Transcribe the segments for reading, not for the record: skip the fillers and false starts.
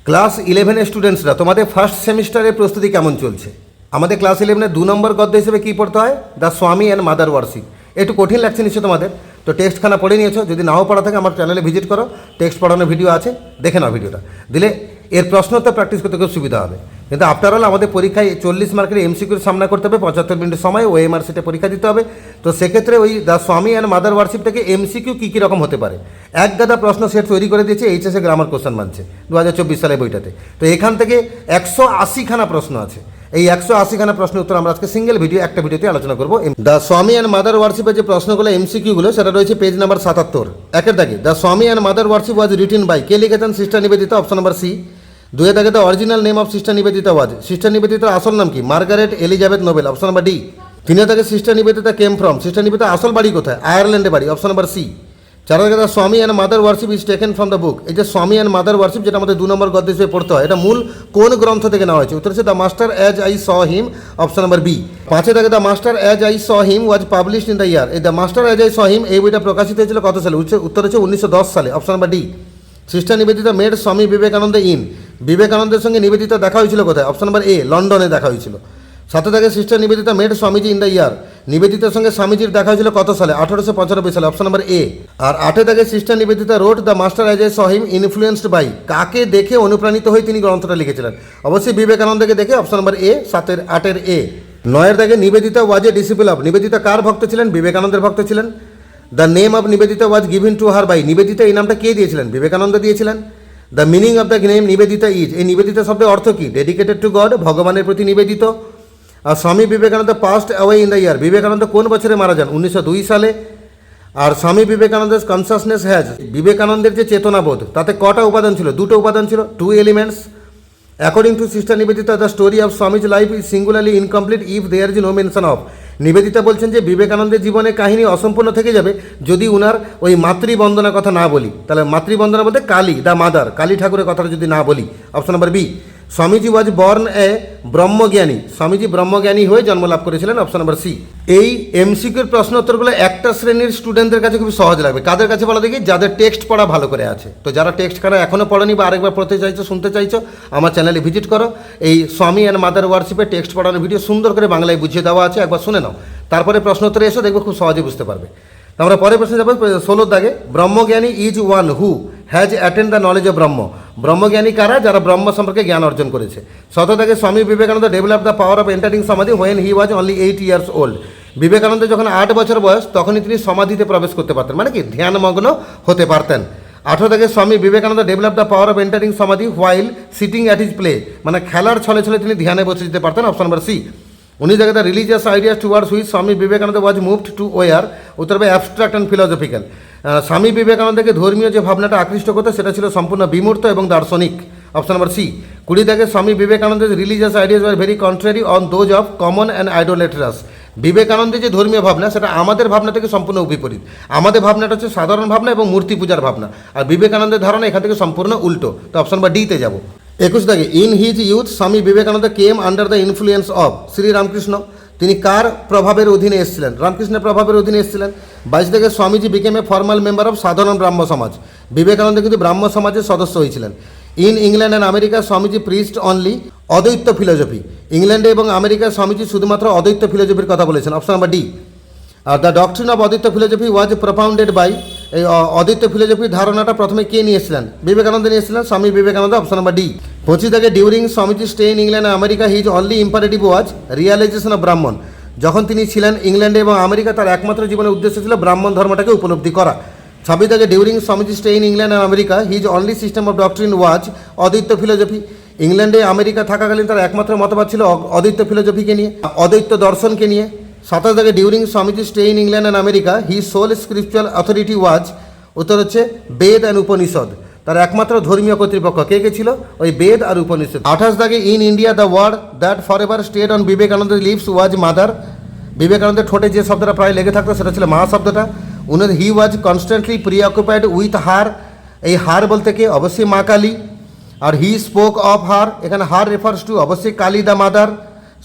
Class 11 স্টুডেন্টসরা তোমাদের first সেমিস্টারের প্রস্তুতি কেমন চলছে? আমাদের ক্লাস 11 2 নম্বর গদ্য হিসেবে কী পড়তে হয়? The Swami and mother worship. একটু কঠিন লাগছে নিশ্চয় তোমাদের, তো টেক্সটখানা পড়ে নিয়েছো। যদি নাও পড়া থাকে আমার চ্যানেলে ভিজিট করো, টেক্সট পড়ানোর ভিডিও আছে, দেখে নাও ভিডিওটা। দিলে এর প্রশ্নোত্তর প্র্যাকটিস করতে খুব সুবিধা হবে। কিন্তু আফটার অল আমাদের পরীক্ষায় 40 মার্কের এমসিকিউর সামনা করতে হবে, 75 মিনিটের সময় ওএমআর সিটে পরীক্ষা দিতে হবে। তো সেক্ষেত্রে ওই the Swami and mother worship থেকে এমসিকিউ কী কী রকম হতে পারে, এক গাদা প্রশ্ন সেট তৈরি করে দিয়েছে এইচএসএ গ্রামার কোশ্চেন মানছে 2024 সালের বইটাতে। তো এখান থেকে 180খানা প্রশ্ন আছে। এই 180খানা প্রশ্নের উত্তর আমরা আজকে সিঙ্গেল ভিডিও একটা ভিডিওতে আলোচনা করবো। দ্য স্বামী অ্যান্ড মাদার ওয়ার্শিপের যে প্রশ্নগুলো এমসিকিউগুলো সেটা রয়েছে পেজ নাম্বার 77 একের দাগে। The Swami and mother worship was written by, কে লিখেছেন? Sister Nivedita, option number C. দুয়ে দাগে the original name of sister Nivedita was, sister নিবেদিতার আসল নাম কি? Margaret Elizabeth Noble, option number D. তিনে দাগে sister Nivedita came from, sister Nivedita আসল বাড়ি কোথায়? আয়ারল্যান্ডে বাড়ি, অপশন নাম্বার সি। চার দাগে the Swami and mother worship is taken from the book, এই যে স্বামী অ্যান্ড মাদার ওয়ার্শিপ যেটা আমাদের 2 নম্বর গদ্য হিসেবে পড়তে হয়, এটা মূল কোন গ্রন্থ থেকে নেওয়া হয়েছে? উত্তর হচ্ছে the master as I saw him, option number B. পাঁচে দাগে the master as I saw him was published in the year, এই the master as I saw him এই বইটা প্রকাশিত হয়েছিল কত সালে? উত্তর হচ্ছে 1910 সালে, option number D. Sister Nivedita made Swami Vivekananda in, বিবেকানন্দের সঙ্গে নিবেদিতা দেখা হয়েছিল কোথায়? অপশন নাম্বার এ, লন্ডনে দেখা হয়েছিল। সাথে থাকে sister Nivedita met Swamiji in the year, নিবেদিতার সঙ্গে স্বামীজির দেখা হয়েছিল কত সালে? 1895 সালে, অপশন নাম্বার এ। আর আটে থাকে sister Nivedita wrote the master as I saw him influenced by, কাকে দেখে অনুপ্রাণিত হয়ে তিনি গ্রন্থটা লিখেছিলেন? অবশ্যই বিবেকানন্দকে দেখে, অপশন নাম্বার এ, 8-এর এ। 9-এর দাগে Nivedita was a disciple of, Nivedita কার ভক্ত ছিলেন? বিবেকানন্দের ভক্ত ছিলেন। The name of Nivedita was given to her by, Nivedita এই নামটা কে দিয়েছিলেন? বিবেকানন্দ দিয়েছিলেন। The meaning of the name Nivedita is, এই নিবেদিতা শব্দের অর্থ কী? ডেডিকেটেড টু গড, ভগবানের প্রতি নিবেদিত। আর Swami Vivekananda passed away in the ইয়ার, বিবেকানন্দ কোন বছরে মারা যান? 1902 সালে। আর স্বামী বিবেকানন্দের কনসাসনেস হ্যাজ, বিবেকানন্দের যে চেতনাবোধ তাতে কটা উপাদান ছিল? 2টো উপাদান ছিল, 2 elements. According to sister Nivedita the story of Swamiji's life is singularly incomplete if there is no mention of, Nivedita বলছেন যে বিবেকানন্দের জীবনে কাহিনী অসম্পূর্ণ থেকে যাবে যদি উনার ওই মাতৃবন্দনার কথা না বলি। তাহলে মাতৃবন্দনা বলতে কালী, দ্য মাদার, কালী ঠাকুরের কথাটা যদি না বলি, option number B. Swamiji was born a Brahmajnani, Swamiji ব্রহ্মজ্ঞানী হয়ে জন্মলাভ করেছিলেন, অপশন নাম্বার সি। এই এমসিকিউর প্রশ্ন উত্তরগুলো একটা শ্রেণীর স্টুডেন্টদের কাছে খুব সহজ লাগবে। কাদের কাছে বলা দেখি? যাদের টেক্সট পড়া ভালো করে আছে। তো যারা টেক্সট খানা এখনও পড়েনি বা আরেকবার পড়তে চাইছো, শুনতে চাইছো, আমার চ্যানেলে ভিজিট করো। এই স্বামী অ্যান্ড মাদার ওয়ার্শিপের টেক্সট পড়ানোর ভিডিও সুন্দর করে বাংলায় বুঝিয়ে দেওয়া আছে, একবার শুনে নাও। তারপরে প্রশ্ন উত্তরে এসো, দেখবে খুব সহজে বুঝতে পারবে। আমরা পরের প্রশ্নে যাবো 16 দাগে। Brahmajnani is one who has attend the knowledge of Brahma, ব্রহ্মজ্ঞানী কারা? যারা ব্রহ্ম সম্পর্কে জ্ঞান অর্জন করেছে। 17 দাগে Swami Vivekananda develop the power of entering samadhi when he was only 8 years old, Vivekananda যখন 8 বছর বয়স তখনই তিনি সমাধিতে প্রবেশ করতে পারতেন, মানে কি ধ্যানমগ্ন হতে পারতেন। 18 দাগে Swami Vivekananda develop the power of entering samadhi while sitting at his play, মানে খেলার ছলে ছলে তিনি ধ্যানে বসে যেতে পারতেন, অপশন নাম্বার সি। 19 দাগে the religious ideas towards which Swami Vivekananda was moved to were, উত্তর হবে অ্যাবস্ট্রাক্ট অ্যান্ড ফিলোসফিক্যাল, স্বামী বিবেকানন্দকে ধর্মীয় যে ভাবনাটা আকৃষ্ট করতো সেটা ছিল সম্পূর্ণ বিমূর্ত এবং দার্শনিক, অপশন নাম্বার সি। 20 দাগে স্বামী বিবেকানন্দের religious ideas were very contrary on those of common and idolatrous, বিবেকানন্দের যে ধর্মীয় ভাবনা সেটা আমাদের ভাবনা থেকে সম্পূর্ণ বিপরীত। আমাদের ভাবনাটা হচ্ছে সাধারণ ভাবনা এবং মূর্তি পূজার ভাবনা, আর বিবেকানন্দের ধারণা এখান থেকে সম্পূর্ণ উল্টো। তো অপশন নাম্বার ডিতে যাব। 21 দাগে in his youth Swami Vivekananda came under the influence of Shri Ramakrishna, তিনি কার প্রভাবের অধীনে এসেছিলেন? রামকৃষ্ণের প্রভাবের অধীনে এসেছিলেন। 22 থেকে Swamiji became a formal member of সাধারণ ব্রাহ্ম সমাজ, বিবেকানন্দ কিন্তু ব্রাহ্ম সমাজের সদস্য হয়েছিলেন। In England and America Swamiji priest only অদ্বৈত ফিলোসফি, ইংল্যান্ডে এবং আমেরিকায় স্বামীজি শুধুমাত্র অদ্বৈত ফিলোসফির কথা বলেছেন, option number D. Are the doctrine of অদ্বৈত ফিলোসফি ওয়াজ প্রপাউন্ডেড বাই, এই অদ্বৈত ফিলোসফির ধারণাটা প্রথমে কে নিয়েছিলেন? বিবেকানন্দ নিয়েছিলেন, Swami Vivekananda, option number D. 25 থেকে during Swamiji stay in England and America his only imperative was realisation of ব্রাহ্মণ, যখন তিনি ছিলেন ইংল্যান্ডে এবং আমেরিকা তার একমাত্র জীবনের উদ্দেশ্য ছিল ব্রাহ্মণ ধর্মটাকে উপলব্ধি করা। 26 থেকে during Swamiji stay in England and America his only system of doctrine was অদ্বৈত ফিলোসফি, ইংল্যান্ডে আমেরিকা থাকাকালীন তার একমাত্র মতবাদ ছিল অদ্বৈত ফিলোসফিকে নিয়ে, অদ্বৈত দর্শনকে নিয়ে। 27 থেকে during Swamiji stay in England and America his sole spiritual authority was, উত্তর হচ্ছে বেদ অ্যান্ড উপনিষদ, তার একমাত্র ধর্মীয় কর্তৃপক্ষ কে কে ছিল? ওই বেদ আর উপনিষদ। 28 দাগে in India the word that for ever stayed on Vivekananda lips was mother, বিবেকানন্দের ঠোঁটে যে শব্দটা প্রায় লেগে থাকতো সেটা ছিল মা শব্দটা। হি ওয়াজ কনস্ট্যান্টলি প্রিঅকুপাইড উইথ হার, এই হার বলতে কে? অবশ্যই মা কালী। আর হি স্পোক অফ হার, এখানে হার রেফার্স টু অবশ্যই Kali the mother.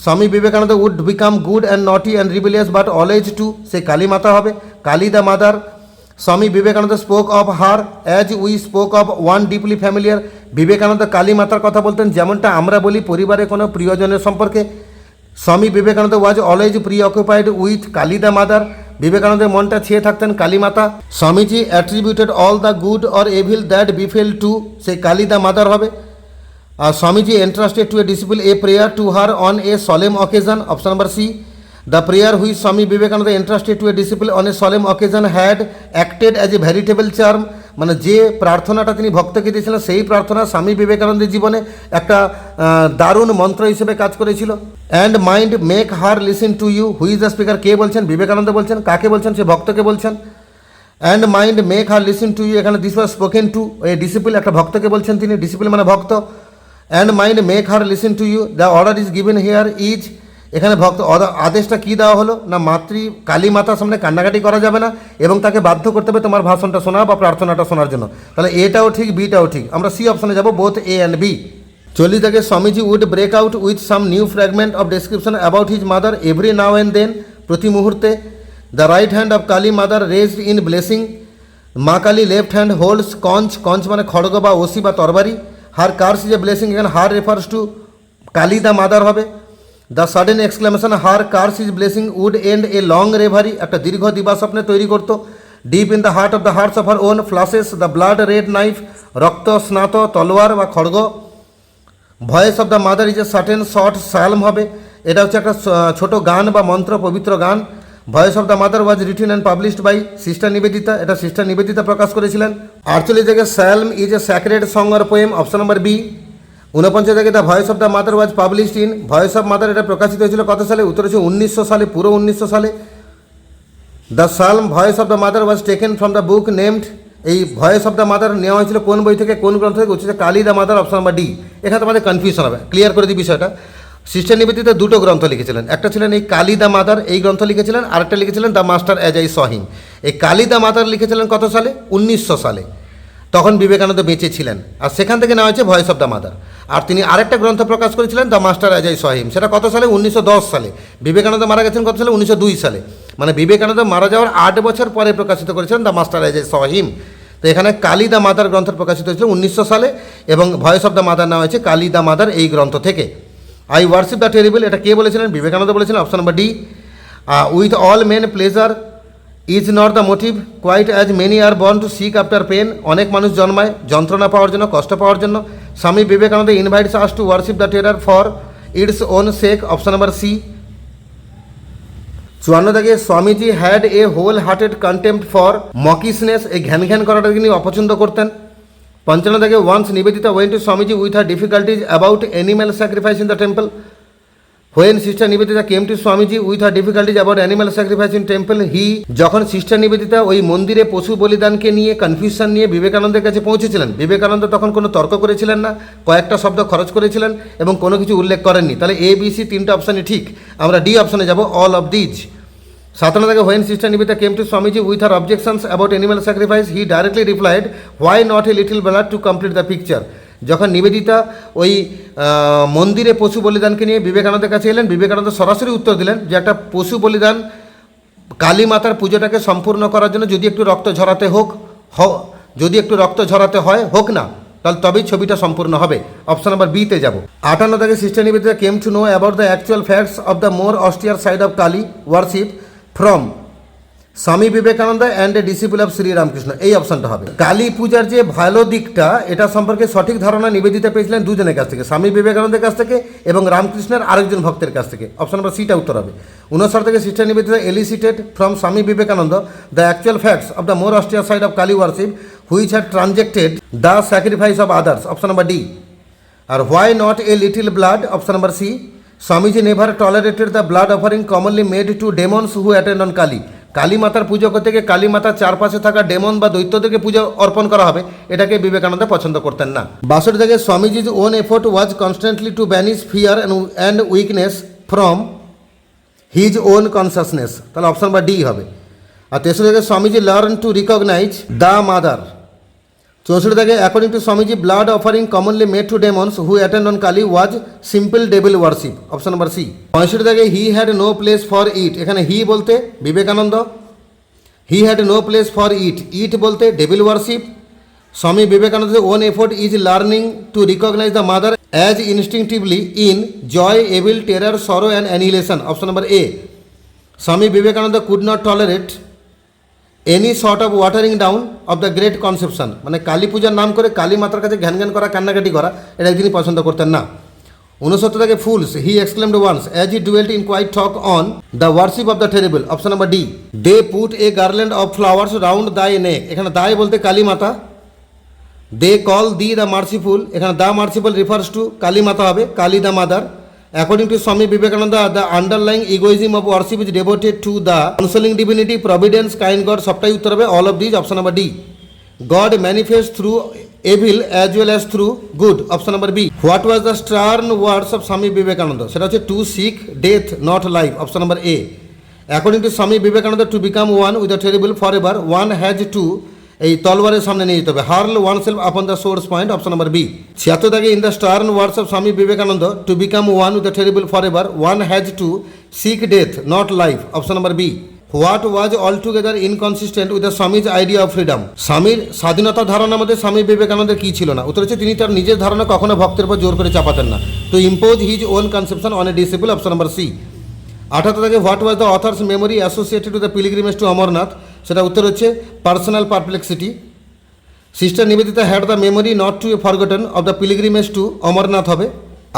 Swami Vivekananda would become good and naughty and rebellious but always to, সে কালী মাতা হবে, Kali the mother. Swami Vivekananda spoke of her as we spoke of one deeply familiar Vivekananda Kali মাতার কথা বলতেন, যেমনটা আমরা বলি পরিবারে কোনো প্রিয়জনের সম্পর্কে। Swami Vivekananda was always preoccupied with Kali the mother. বিবেকানন্দের মনটা ছেয়ে থাকতেন কালী মাতা। Swamiji attributed all the good or evil that befell to, সেই কালী দ্য মাদার হবে। আর Swamiji entrusted to a disciple a prayer to her on a solemn occasion, option number C. The prayer which Swami Vivekananda entrusted to a disciple on a solemn occasion had acted as a veritable charm, মানে যে প্রার্থনাটা তিনি ভক্তকে দিয়েছিলেন সেই প্রার্থনা স্বামী বিবেকানন্দের জীবনে একটা দারুণ মন্ত্র হিসেবে কাজ করেছিল। And mind make her listen to you, who is the speaker, কে বলছেন? বিবেকানন্দ বলছেন। কাকে বলছেন? সে ভক্তকে বলছেন। And mind make her listen to you, এখানে this was spoken to a disciple, একটা ভক্তকে বলছেন তিনি, ডিসিপল মানে ভক্ত। And mind make her listen to you, the order is given here is, এখানে ভক্ত আদেশটা কী দেওয়া হলো না, কালী মাতার সামনে কান্নাকাটি করা যাবে না এবং তাকে বাধ্য করতে হবে তোমার ভাষণটা শোনা বা প্রার্থনাটা শোনার জন্য। তাহলে এটাও ঠিক, বিটাও ঠিক, আমরা সি অপশনে যাব, বোথ এ অ্যান্ড বি। 40 থেকে Swamiji would break out with some new fragment of description about his mother every now and then, প্রতি মুহূর্তে। The right hand of Kali mother raised in blessing, মা Kali left hand holds conch, কঞ্চ মানে খড়গ বা ওসি বা তরবারি। Her curse is a blessing, এখানে her refers to Kali the mother হবে। The sudden exclamation her curse is blessing would end a long reverie, একটা দীর্ঘ দিবাস্বপ্নে তৈরি করতো। Deep in the heart of the hearts of her own flashes the blood red knife, রক্ত স্নাত তলোয়ার বা খড়গ। Voice of the mother is a certain short psalm হবে, এটা হচ্ছে একটা ছোট গান বা মন্ত্র, পবিত্র গান। Voice of the mother was written and published by sister Nivedita, এটা সিস্টার নিবেদিতা প্রকাশ করেছিলেন। 48 থেকে psalm is a sacred song or poem, option number B. 49 থেকে the voice of the mother was published in, voice of mother এটা প্রকাশিত হয়েছিল কত সালে? উত্তর হচ্ছে 1900 সালে, পুরো 1900 সালে। The সালম voice of the mother was taken from the book named, এই ভয়েস অফ দ্য মাদার নেওয়া হয়েছিল কোন বই থেকে, কোন গ্রন্থ থেকে? হচ্ছে Kali the mother, option number D. এখানে তোমাদের কনফিউশন হবে, ক্লিয়ার করে দিই বিষয়টা। সিস্টার নিবেদিতা দুটো গ্রন্থ লিখেছিলেন, একটা ছিলেন এই কালী দ্য মাদার এই গ্রন্থ লিখেছিলেন, আরেকটা লিখেছিলেন the master as I saw him. এই কালী দ্য মাদার লিখেছিলেন কত সালে? 1900 সালে, তখন বিবেকানন্দ বেঁচে ছিলেন, আর সেখান থেকে নেওয়া হয়েছে ভয়েস অফ দ্য মাদার। আর তিনি আরেকটা গ্রন্থ প্রকাশ করেছিলেন the master as I saw him, সেটা কত সালে? 1910 সালে। বিবেকানন্দ মারা গেছেন কত সালে? 1902 সালে, মানে বিবেকানন্দ মারা যাওয়ার 8 বছর পরে প্রকাশিত করেছিলেন the master as I saw him. তো এখানে কালী দ্য মাদার গ্রন্থ প্রকাশিত হয়েছিল 1900 সালে এবং ভয়েস অফ দ্য মাদার নেওয়া হয়েছে কালী দ্য মাদার এই গ্রন্থ থেকে। আই ওয়ার্শিপ দ্য টেরিবল, এটা কে বলেছিলেন? বিবেকানন্দ বলেছিলেন, option number D. With all men pleasure is not the motive quite as many are born to seek after pain, অনেক মানুষ জন্মায় যন্ত্রণা পাওয়ার জন্য, কষ্ট পাওয়ার জন্য। Swami Vivekananda invites us to worship the terror for its own sake, option number C. 54 থেকে Swamiji had a whole hearted contempt for mawkishness, এই ঘ্যান ঘ্যান করাটা তিনি অপছন্দ করতেন। 55 থেকে once Nivedita went to Swamiji with her difficulties about animal sacrifice in the temple. When sister Nivedita came to Swamiji with her difficulties about animal sacrifice in temple he, যখন sister Nivedita ওই মন্দিরে পশু বলিদানকে নিয়ে কনফিউশন নিয়ে বিবেকানন্দের কাছে পৌঁছেছিলেন, বিবেকানন্দ তখন কোনো তর্ক করেছিলেন না, কয়েকটা শব্দ খরচ করেছিলেন এবং কোনো কিছু উল্লেখ করেননি। তাহলে এ বি সি তিনটা অপশানই ঠিক, আমরা ডি অপশানে যাব, অল অফ দিজ। 57 থেকে when sister Nivedita came to Swamiji with her objections about animal sacrifice he directly replied why not a little blood to complete the picture. যখন নিবেদিতা ওই মন্দিরে পশু বলিদানকে নিয়ে বিবেকানন্দের কাছে এলেন, বিবেকানন্দ সরাসরি উত্তর দিলেন যে একটা পশু বলিদান কালী মাতার পুজোটাকে সম্পূর্ণ করার জন্য যদি একটু রক্ত ঝরাতে যদি একটু রক্ত ঝরাতে হয় হোক না, তাহলে তবেই ছবিটা সম্পূর্ণ হবে, অপশন নাম্বার বিতে যাব। 58 থেকে sister Nivedita came to know about the actual facts of the more austere side of Kali worship from Swami Vivekananda and a disciple of Shri Ramakrishna, এই অপশনটা হবে। কালী পূজার যে ভালো দিকটা এটা সম্পর্কে সঠিক ধারণা নিবেদিতা পেয়েছিলেন দুজনের কাছ থেকে, স্বামী বিবেকানন্দের কাছ থেকে এবং রামকৃষ্ণের আরেকজন ভক্তের কাছ থেকে, অপশন নাম্বার সিটা উত্তর হবে। 59 থেকে sister Nivedita elicited from Swami Vivekananda the actual facts of the more austere side of Kali worship which had transacted the sacrifice of others, option number D. আর why not a little blood, option number C. Swamiji never tolerated the blood offering commonly made to demons who attend on Kali, Kali মাতার পুজো করতে গিয়ে কালী মাতার চারপাশে থাকা demon বা দৈত্যদেরকে পুজো অর্পণ করা হবে, এটাকে বিবেকানন্দ পছন্দ করতেন না। 62 থেকে Swamiji's own effort was constantly to banish fear and weakness from his own consciousness, তাহলে অপশন বা ডি হবে। আর 63 থেকে Swamiji learn to recognise the mother. 64 থেকে according to Swamiji blood offering commonly made to demons who attend on Kali was simple devil worship, option number C. 65 থেকে he had no place for it, এখানে he বলতে Vivekananda, he had no place for ইট, ইট বলতে devil worship. Swami Vivekananda's own effort is learning to recognize the mother as instinctively in joy, evil, terror, sorrow and annihilation. Option number A. Swami Vivekananda could not tolerate any sort of watering down of the great conception. মানে কালী পূজার নাম করে কালী মাতার কাছে ঘ্যান ঘ্যান করা, কান্নাকাটি করা, এটা তিনি পছন্দ করতেন না। 69 থেকে fools, he exclaimed once as he dwelt in quiet talk on the worship of the terrible. Option number D. They put a garland of flowers round thy neck. এখানে thy বলতে কালী মাতা। They call thee the merciful. এখানে the merciful refers to Kali মাতা হবে, Kali the mother. According to Swami Vivekananda, the underlying egoism of worship is devoted to the consoling divinity, providence, kind God. সবটাই উত্তর হবে all of these. Option number D. God manifests through evil as well as through good. Option number B. What was the stern words of Swami Vivekananda? সেটা হচ্ছে to seek death not life. Option number A. According to Swami Vivekananda, to become one with the terrible forever, one has to এই তলবারের সামনে নিয়ে যেতে হবে, hurl oneself upon the sword's point. Option number B. 76 থেকে in the stern words of Swami Vivekananda, to become one with the terrible for ever, one has to seek death not life. Option number B. What was all together inconsistent with the Swami's idea of freedom? স্বামীর স্বাধীনতার ধারণার মধ্যে স্বামী বিবেকানন্দের কী ছিল না? উত্তর হচ্ছে তিনি তার নিজের ধারণা কখনো ভক্তের উপর জোর করে চাপাতেন না, তো impose his own conception on a disciple. Option number C. 78 থেকে what was the author's memory associated with the pilgrimage to Amarnath? সেটা উত্তর হচ্ছে personal perplexity. Sister Nivedita had the memory not to forgotten of the pilgrimage to Amarnath হবে।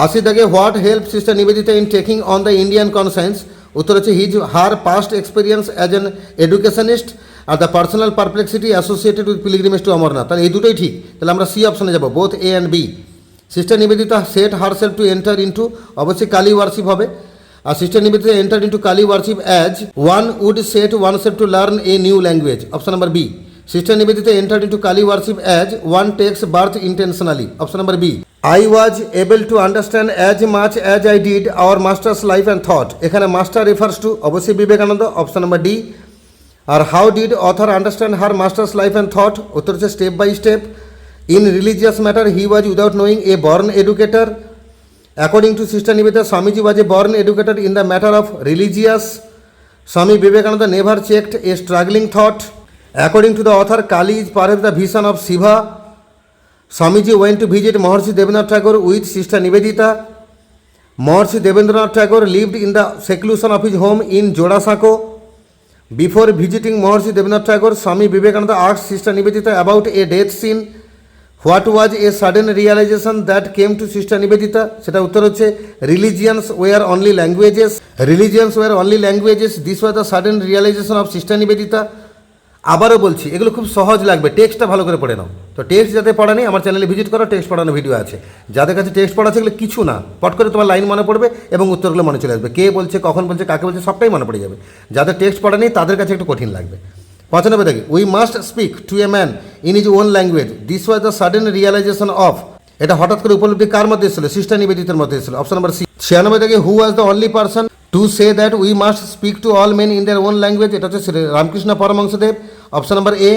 80 থেকে what help sister Nivedita in taking on the Indian conscience? উত্তর হচ্ছে her past experience as an educationist আর the personal Perplexity associated with pilgrimage to Amarnath. তাহলে এই দুটোই ঠিক, তাহলে আমরা সি অপশনে যাবো, both A and B. Sister Nivedita set herself to enter into, অবশ্যই কালী ওয়ার্শিপ হবে। আর sister Nivedita enter into Kali worship as one would set oneself to learn a new language. Option number B. Sister Nivedita entered into Kali worship as one takes birth intentionally. Option number B. I was able to understand as much as I did our master's life and thought. এখানে master refers to অবশ্যই Vivekananda. Option number D. R how did author understand her master's life and thought? উত্তর হচ্ছে step by step. In religious matter he was without knowing a born educator. According to Sister Nivedita, Swamiji was a born educator in the matter of religious. Swami Vivekananda never checked a struggling thought. According to the author, Kali is perhaps the vision of Shiva. Swamiji went to visit Maharshi Devendranath Tagore with Sister Nivedita. Maharshi Devendranath Tagore lived in the seclusion of his home in Jodasako. Before visiting Maharshi Devendranath Tagore, Swami Vivekananda asked Sister Nivedita about a death scene. What was a sudden realization that came to Sister Nivedita? সেটা উত্তর হচ্ছে religions were only languages. Religions were only languages. This was the sudden realization of Sister Nivedita. আবারও বলছি, এগুলো খুব সহজ লাগবে, টেক্সটটা ভালো করে পড়ে নাও। তো টেক্সট যাতে পড়া নেই, আমার চ্যানেলে ভিজিট করো, টেক্সট পড়ানো ভিডিও আছে। যাদের কাছে টেক্সট পড়া আছে এগুলো কিছু না, পট করে তোমার লাইন মনে পড়বে এবং উত্তরগুলো মনে চলে আসবে, কে বলছে, কখন বলছে, কাকে বলছে, সবটাই মনে পড়ে যাবে। যাদের টেক্সট পড়া নেই তাদের কাছে একটু কঠিন লাগবে। 95 দেখি, we must speak two a man in is on language, this was the sudden realisation of. এটা হঠাৎ করে উপলব্ধি কার মধ্যে এসেছিল? সিস্টার নিবেদিতার মধ্যে এসেছিল। Option number C. 96 দেখি, who was the only person to say that we must speak to all men in their own language? এটা হচ্ছে Ramakrishna Paramahansadev. Option number A.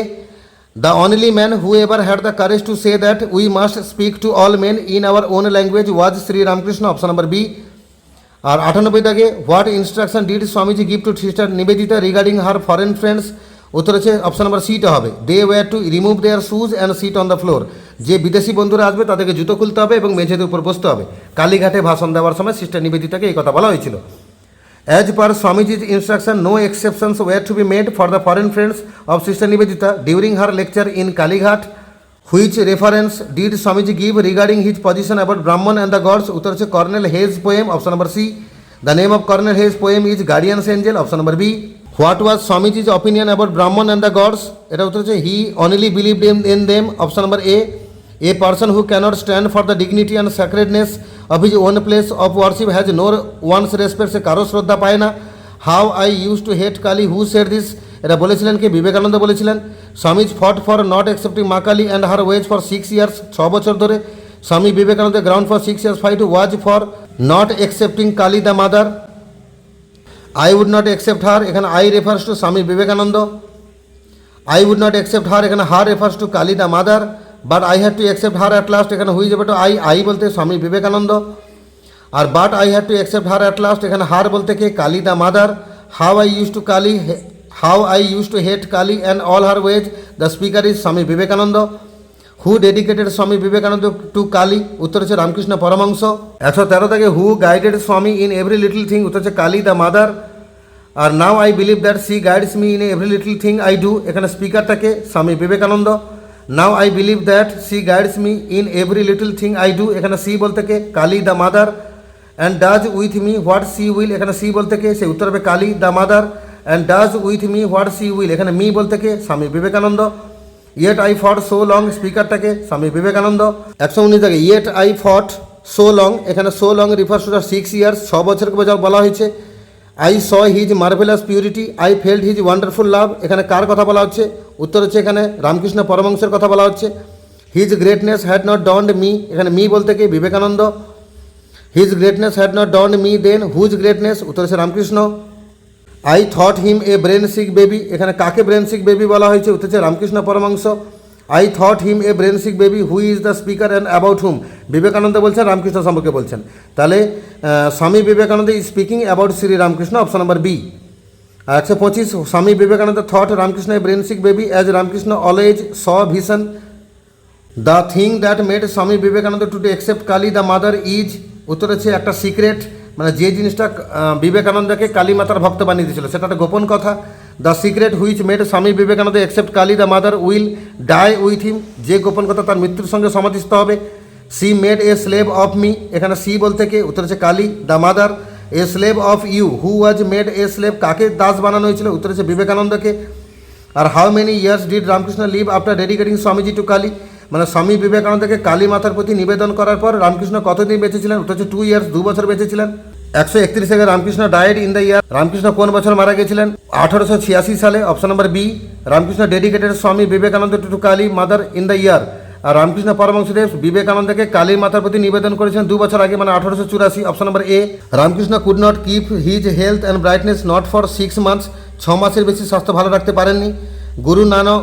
The only man who ever had the courage to say that we must speak to all men in our own language was Sri Ramakrishna. Option number B. আর 98 থেকে, what instruction did Swamiji give to Sister Nivedita regarding her foreign friends? উত্তর হচ্ছে option number সিটা হবে, they were to remove their shoes and sit on the floor. যে বিদেশি বন্ধুরা আসবে তাদেরকে জুতো খুলতে হবে এবং মেঝেদের উপর বসতে হবে। কালীঘাটে ভাষণ দেওয়ার সময় সিস্টার নিবেদিতাকে এই কথা বলা হয়েছিল। As per Swamiji's instruction, no exceptions were to be made for the foreign friends of Sister Nivedita during her lecture in Kalighat. Which reference did Swamiji give regarding his position about Brahman and the gods? Uttar হচ্ছে Cornel Hayes poem. Option number C. The name of Cornel Hayes poem is Guardian's Angel. Option number B. What was Swamiji's opinion about Brahman and the gods? এটা উত্তর হচ্ছে he only believed in them. Option number A. A person who cannot stand for the dignity and sacredness of his own place of worship has no one's respect. সে কারো শ্রদ্ধা পায় না। How I used to hate Kali. Who said this? এটা বলেছিলেন কি? বিবেকানন্দ বলেছিলেন। Swamiji fought for not accepting Ma Kali and her ways for 6 years. 6 বছর ধরে স্বামী বিবেকানন্দের ground for 6 years fight was for not accepting Kali the mother. I would not accept her. এখানে I refers to Swami Vivekananda. I would not accept her, এখানে her refers to Kali the mother. But I had to accept her at last, এখানে হুই যাবে তো I বলতে স্বামী বিবেকানন্দ। আর but I had to accept her at last, এখানে her বলতে কে? Kali the mother. How I used to hate Kali and all her ways, the speaker is Swami Vivekananda. Who dedicated Swami Vivekananda to Kali, উত্তর হচ্ছে রামকৃষ্ণ পরমহংস। 113 থেকে who guided Swami in every little thing, উত্তর হচ্ছে Kali the mother. আর now I believe that she guides me in every little thing I do, এখানে স্পিকারটাকে Swami Vivekananda. Now I believe that she guides me in every little thing I do, এখানে she বলতে কে Kali the mother. And does with me what she will, এখানে she বলতে কে সে উত্তর হবে Kali the mother. And does with me what she will, এখানে মি বলতে কে Swami Vivekananda. Yet I fought so long, স্পিকারটাকে স্বামী বিবেকানন্দ। 119 থেকে yet I fought so long, এখানে so long refers to 6 years, 6 বছরকে বলা হয়েছে। I saw his marvellous purity, I felt his wonderful love, এখানে কার কথা বলা হচ্ছে, উত্তর হচ্ছে এখানে রামকৃষ্ণ পরমহংসের কথা বলা হচ্ছে। His greatness had not dawned me, এখানে মি বলতে কে Vivekananda. His greatness had not dawned me then, whose greatness, উত্তর হচ্ছে Ramakrishna. I thought him a brain sick baby, এখানে কাকে ব্রেন সিক বেবি বলা হয়েছে, উত্তর হচ্ছে Ramakrishna Paramahamsa. I thought him a brain sick baby, who is the speaker and about whom, Vivekananda বলছেন রামকৃষ্ণ সম্পর্কে বলছেন। তাহলে Swami Vivekananda is speaking about Shri Ramakrishna, option number B. আর 125 Swami Vivekananda thought Ramakrishna a brain sick baby as Ramakrishna always saw vision. The thing that made Swami Vivekananda to accept Kali the mother is, উত্তর হচ্ছে একটা secret, মানে যে জিনিসটা বিবেকানন্দকে কালী মাতার ভক্ত বানিয়ে দিয়েছিল সেটা একটা গোপন কথা। The secret which made Swami Vivekananda accept Kali the mother will die with him, যে গোপন কথা তার মৃত্যুর সঙ্গে সমাধিস্থ হবে। She made a slave of me, এখানে সি বলতে কে, উত্তর হচ্ছে Kali the mother. A slave of you, who was made a slave, কাকে দাস বানানো হয়েছিল, উত্তর হচ্ছে বিবেকানন্দকে। আর how many years did Ramakrishna live after dedicating Swamiji to Kali, মানে স্বামী বিবেকানন্দকে কালী মাতার প্রতি নিবেদন করার পর রামকৃষ্ণ কতদিন বেঁচেছিলেন, উত্তর হচ্ছে 2 ইয়ার্স, 2 বছর বেঁচেছিলেন। 131 থেকে Ramakrishna died in the year, Ramakrishna কোন বছর মারা গেছিলেন, 1886 সালে, option number B. Ramakrishna dedicated Swami Vivekananda to Kali mother in the year, আর রামকৃষ্ণ পরমহংসদেব বিবেকানন্দকে কালী মাতার প্রতি নিবেদন করেছেন 2 বছর আগে, মানে 1884, option number A. Ramakrishna could not keep his health and brightness not for 6 months, 6 মাসের বেশি স্বাস্থ্য ভালো রাখতে পারেননি। Guru Nanak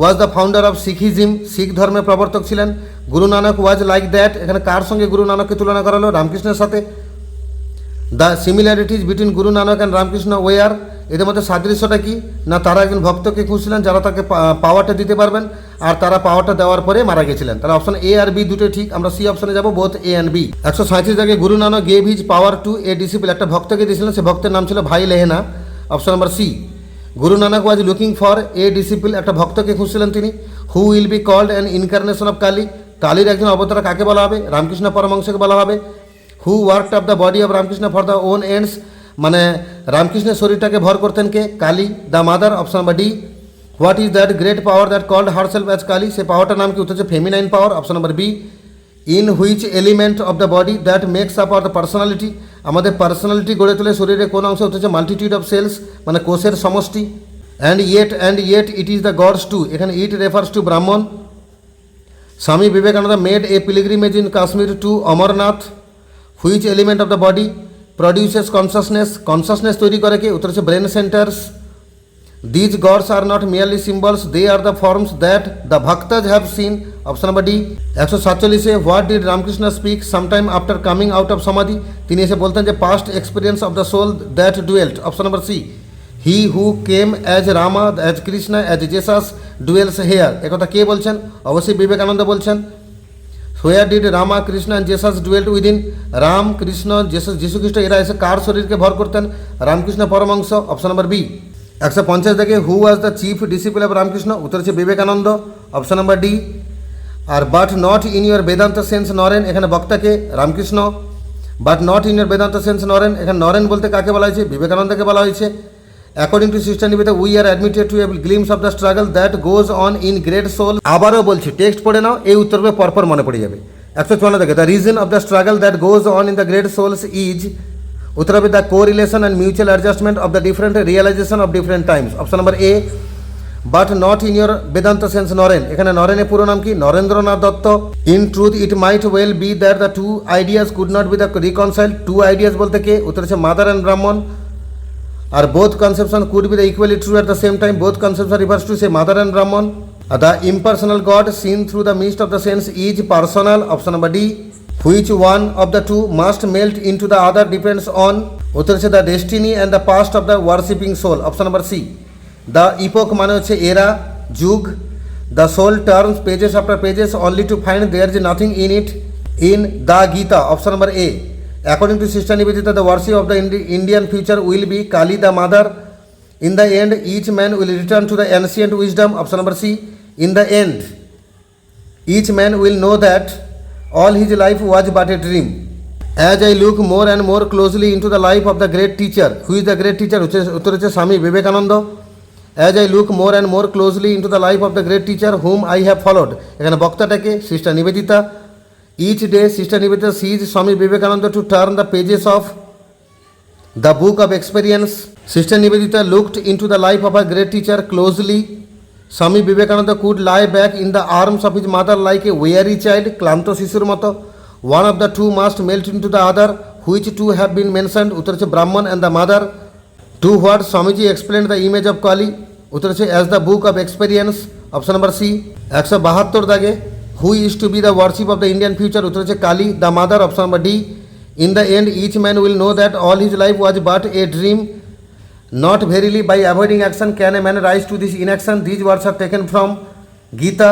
was the founder of শিখিজম, শিখ ধর্মের প্রবর্তক ছিলেন। গুরু নানক ওয়াজ লাইক দ্যাট, এখানে কার সঙ্গে গুরু নানককে তুলনা করা হলো, রামকৃষ্ণের সাথে। The similarities between Guru Nanak and Ramakrishna war, এদের মধ্যে সাদৃশ্যটা কি না, তারা একজন ভক্তকে খুঁজছিলেন যারা তাকে পাওয়ারটা দিতে পারবেন, আর তারা পাওয়ারটা দেওয়ার পরে মারা গেছিলেন। তাহলে অপশন এ আর বি দুটোই ঠিক, আমরা সি অপশনে যাবো, বোথ এ অ্যান্ড বি। 137 থেকে Guru Nanak gave his power to a disciple, একটা ভক্তকে দিয়েছিলেন, সে ভক্তের নাম ছিল ভাই Lehna, option number C. Guru Nanak was looking for a disciple, একটা ভক্তকে খুঁজছিলেন তিনি। Who will be called an incarnation of Kali, কালীর একজন অবতার কাকে বলা হবে, রামকৃষ্ণ পরমহংসকে বলা হবে। Who worked of the body of Ramakrishna for the own ends, মানে রামকৃষ্ণের শরীরটাকে ভর করতেন কে, Kali the mother, option number D. What is that great power that called herself as Kali, সে পাওয়ারটার নাম কি, উত্তর হচ্ছে feminine power, option number B. In which element of the body that makes up our the personality, আমাদের personality গড়ে তোলে শরীরে কোন অংশ, হচ্ছে মাল্টিটিউড অফ সেলস, মানে কোষের সমষ্টি। And yet it is the gods too, এখানে it refers to Brahman. Swami Vivekananda made a pilgrimage in Kashmir to Amarnath. Which element of the body produces consciousness, consciousness তৈরি করে কি, উত্তর হচ্ছে brain centres. These gods are not merely symbols, they are the forms that the bhaktas have seen, option number D. 147 what did Ramakrishna speak sometime after coming out of samadhi, তিনি এসে বলতেন যে past experience of the soul that dwelt, option number C. He who came as Rama as Krishna as Jesus dwells here, একথা কে বলছেন, অবশ্যই বিবেকানন্দ বলছেন। Where did Rama Krishna and Jesus dwelt within, Ram Krishna যীশু খ্রিস্ট এরা এসে কার শরীরকে ভর করতেন, Ramakrishna Paramahamsa, option number B. 150 থেকে who was the chief disciple of Ramakrishna, উত্তর হচ্ছে বিবেকানন্দ, অপশন নাম্বার ডি। আর but not in your Vedanta sense Naren, এখানে বক্তাকে Ramakrishna. But not in your Vedanta sense Naren, এখানে নরেন বলতে কাকে বলা হয়েছে, বিবেকানন্দকে বলা হয়েছে। According to sister Nivedita we are admitted to a glimpse of the struggle that goes on in great soul, আবারও বলছি টেক্সট পড়ে নাও, এই উত্তরগুলো পরপর মনে পড়ে যাবে। 154 থেকে the reason of the struggle that goes on in the great souls is, উত্তর হবে the correlation and mutual adjustment of the different realization of different times, option number A. But not in your Vedanta sense Naren, এখানে নরেনের পুরো নাম কি, Narendranath Datta. In truth it might well be that the two ideas could not be the reconcile, two ideas বলতে কে, উত্তর হচ্ছে mother and Brahman. আর both conception could be the equally true at the same time, both conception refers to the mother and Brahman. The impersonal god seen through the mist of the sense is personal, option number D. Which one of the two must melt into the other depends on, উত্তর হচ্ছে the destiny and the past of the worshipping soul, option number C. The epoch মানে হচ্ছে এরা, যুগ। The soul turns pages after pages only to find there is nothing in it in the Gita. Option number A. According to Sister Nivedita, the worship of the Indian future will be Kali the mother. In the end, each man will return to the ancient wisdom. Option number C. In the end, each man will know that all his life was but a dream. As I look more and more closely into the life of the great teacher. Who is the great teacher? উত্তর হচ্ছে Swami Vivekananda. As I look more and more closely into the life of the great teacher whom I have followed. এখানে বক্তাটাকে sister Nivedita. Each day, Sister Nivedita sees Swami Vivekananda to turn the pages of the book of experience. Sister Nivedita looked into the life of her great teacher closely. Swami Vivekananda could lie back in the arms of his mother like a weary child, ক্লান্ত শিশুর মতো. One of the two must melt into the other. Which two have been mentioned? উত্তর হচ্ছে Brahman and the mother. To what Swamiji explained the image of Kali? উত্তর হচ্ছে as the book of experience. Option number C. 172 দাগে who is to be the worship of the Indian future? উত্তর হচ্ছে Kali the mother. Option number D. In the end, each man will know that all his life was but a dream. Not verily by avoiding action can a man rise to this inaction. These words are taken from Gita.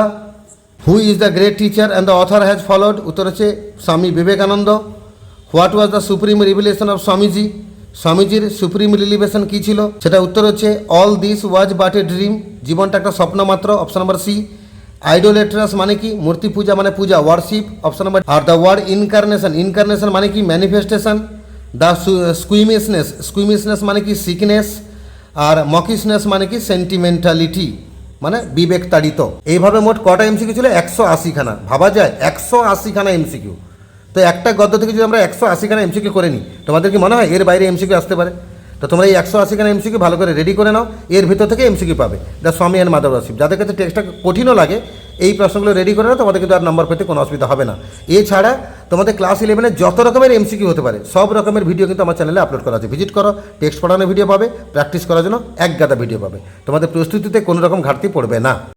Who is the great teacher and the author has followed? উত্তর হচ্ছে Swami Vivekananda. What was the supreme revelation of Swamiji? স্বামীজির supreme রিলিভেশন কী ছিল? সেটা উত্তর হচ্ছে all this was but a dream. জীবনটা একটা স্বপ্ন মাত্র। Option number C. আইডোলেট্রাস মানে কি? মূর্তি পূজা মানে পূজা, ওয়ার্শিপ। Option number. আর দ্য ওয়ার্ড ইনকারনেশন, ইনকারনেশন মানে কি? ম্যানিফেস্টেশন। দ্য স্কুইমিসনেস মানে কি? সিকনেস। আর মকিসনেস মানে কি? সেন্টিমেন্টালিটি, মানে বিবেক তাড়িত। এইভাবে মোট কটা এমসিকিউ ছিল? 180খানা। ভাবা যায় 180খানা এমসিকিউ। তো একটা গদ্য থেকে যদি আমরা 180খানা এমসিকিউ করে নিই, তোমাদের কি মনে হয় এর বাইরে এমসিকিউ আসতে পারে? তো তোমরা এই 180খানা এমসিকিউ ভালো করে রেডি করে নাও, এর ভিতর থেকে এমসিকিউ পাবে। The Swami and mother worship. যাদের কাছে টেক্সটটা কঠিনও লাগে, এই প্রশ্নগুলো রেডি করে নাও, তোমাদের কিন্তু আর নাম্বার পেতে কোনো অসুবিধা হবে না। এছাড়া তোমাদের ক্লাস 11-এ যত রকমের এমসিকিউ হতে পারে সব রকমের ভিডিও কিন্তু আমার চ্যানেলে আপলোড করা আছে। ভিজিট করো, টেক্সট পড়ানোর ভিডিও পাবে, প্র্যাকটিস করার জন্য এক গাদা ভিডিও পাবে। তোমাদের প্রস্তুতিতে কোনো রকম ঘাটতি পড়বে না।